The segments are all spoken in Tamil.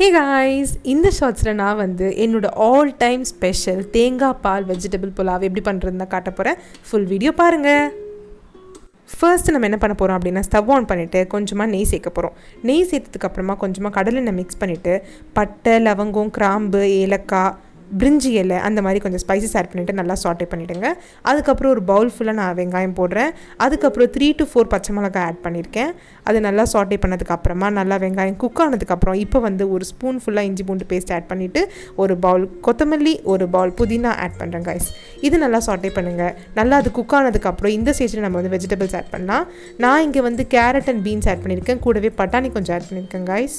ஹே காய்ஸ், இந்த ஷார்ட்ஸில் நான் என்னோடய ஆல் டைம் ஸ்பெஷல் தேங்காய் பால் வெஜிடபிள் புலாவ் எப்படி பண்ணுறதுன்னு தான் காட்ட போகிறேன். ஃபுல் வீடியோ பாருங்கள். ஃபர்ஸ்ட் நம்ம என்ன பண்ண போகிறோம் அப்படின்னா, ஸ்டவ் ஆன் பண்ணிவிட்டு கொஞ்சமாக நெய் சேர்க்க போகிறோம். நெய் சேர்த்ததுக்கப்புறமா கொஞ்சமாக கடலெண்ணெய் மிக்ஸ் பண்ணிவிட்டு பட்டை, லவங்கம், கிராம்பு, ஏலக்காய், பிரிஞ்சி இலை அந்த மாதிரி கொஞ்சம் ஸ்பைசஸ் ஆட் பண்ணிவிட்டு நல்லா சாட்டே பண்ணிவிடுங்க. அதுக்கப்புறம் ஒரு பவுல் ஃபுல்லாக நான் வெங்காயம் போடுறேன். அதுக்கப்புறம் 3 to 4 பச்சை மிளகாய் ஆட் பண்ணியிருக்கேன். அது நல்லா சாட்டே பண்ணதுக்கப்புறமா நல்லா வெங்காயம் குக் ஆனதுக்கப்புறம் இப்போ ஒரு ஸ்பூன் ஃபுல்லாக இஞ்சி பூண்டு பேஸ்ட் ஆட் பண்ணிவிட்டு ஒரு பவுல் கொத்தமல்லி, ஒரு பவுல் புதினா ஆட் பண்ணுறேன் கைஸ். இது நல்லா சாட்டே பண்ணுங்கள். நல்லா அது குக் ஆனதுக்கப்புறம் இந்த ஸ்டேஜில் நம்ம வெஜிடபிள்ஸ் ஆட் பண்ணலாம். நான் இங்கே கேரட் அண்ட் பீன்ஸ் ஆட் பண்ணியிருக்கேன். கூடவே பட்டாணி கொஞ்சம் ஆட் பண்ணியிருக்கேன் கைஸ்.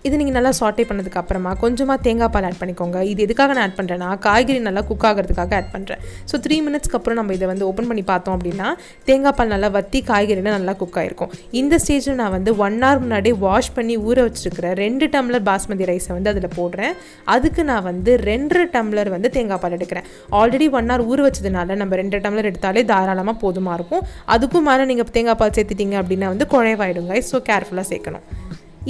இது நீங்கள் நல்லா சாட்டே பண்ணதுக்கப்புறமா கொஞ்சமாக தேங்காய் பால் ஆட் பண்ணிக்கோங்க. இது எதுக்காக நான் ஆட் பண்ணுறேன்னா, காய்கறி நல்லா குக் ஆகிறதுக்காக ஆட் பண்ணுறேன். ஸோ 3 minutesக்கு அப்புறம் நம்ம இதை ஓப்பன் பண்ணி பார்த்தோம் அப்படின்னா தேங்காய் பால் நல்லா வற்றி காய்கறிலாம் நல்லா குக் ஆகிருக்கும். இந்த ஸ்டேஜில் நான் 1 hour முன்னாடியே வாஷ் பண்ணி ஊற வச்சுருக்கிற 2 டம்ளர் பாஸ்மதி ரைஸை அதில் போடுறேன். அதுக்கு நான் 2.5 டம்ளர் தேங்காய் பால் எடுக்கிறேன். ஆல்ரெடி 1 hour ஊற வச்சதுனால நம்ம 2 டம்ளர் எடுத்தாலே தாராளமாக போதுமாக இருக்கும். அதுக்கும் மேலே நீங்கள் தேங்காய் பால் சேர்த்துட்டீங்க அப்படின்னா குழைவாயிடுங்க. ஸோ கேர்ஃபுல்லாக சேர்க்கணும்.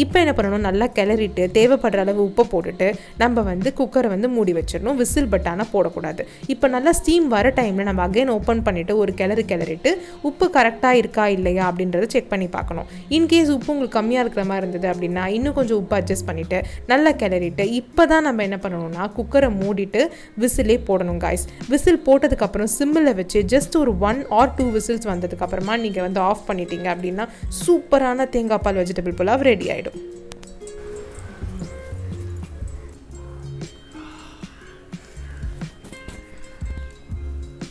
இப்போ என்ன பண்ணணும், நல்லா கிளறிட்டு தேவைப்படுற அளவு உப்பை போட்டுட்டு நம்ம குக்கரை மூடி வச்சிடணும். விசில் பட்டானால் போடக்கூடாது. இப்போ நல்லா ஸ்டீம் வர டைமில் நம்ம அகைன் ஓப்பன் பண்ணிவிட்டு ஒரு கிளறிட்டு உப்பு கரெக்டாக இருக்கா இல்லையா அப்படின்றத செக் பண்ணி பார்க்கணும். இன்கேஸ் உப்பு உங்களுக்கு கம்மியாக இருக்கிற மாதிரி இருந்தது அப்படின்னா இன்னும் கொஞ்சம் உப்பு அட்ஜஸ்ட் பண்ணிவிட்டு நல்லா கிளறிட்டு இப்போ தான் நம்ம என்ன பண்ணணும்னா குக்கரை மூடிட்டு விசிலே போடணும் காய்ஸ். விசில் போட்டதுக்கப்புறம் சிம்மில் வச்சு ஜஸ்ட் ஒரு 1 or 2 விசில்ஸ் வந்ததுக்கப்புறமா நீங்கள் ஆஃப் பண்ணிட்டீங்க அப்படின்னா சூப்பரான தேங்காய் பால் வெஜிடபிள் புலாவ் ரெடி ஆகிடும்.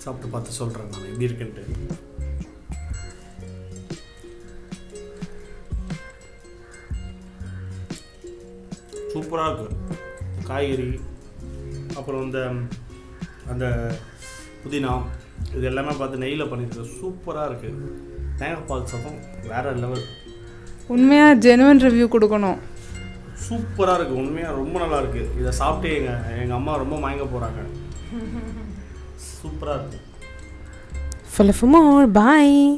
சாப்பிட்டு பார்த்து சொல்கிறேன் நான் எப்படி இருக்குன்ட்டு. சூப்பராக இருக்குது. காய்கறி அப்புறம் அந்த புதினா இது எல்லாமே பார்த்து நெய்யில் பண்ணியிருக்கு. சூப்பராக இருக்குது. தேங்காய் பால் சாதம் வேறு லெவல். உண்மையாக ஜெனுவன் ரிவ்யூ கொடுக்கணும். சூப்பராக இருக்குது. உண்மையாக ரொம்ப நல்லா இருக்குது. இதை சாப்பிட்டு எங்கள் அம்மா ரொம்ப மயங்க போகிறாங்க. சூப்பராக இருக்குது. For more, bye.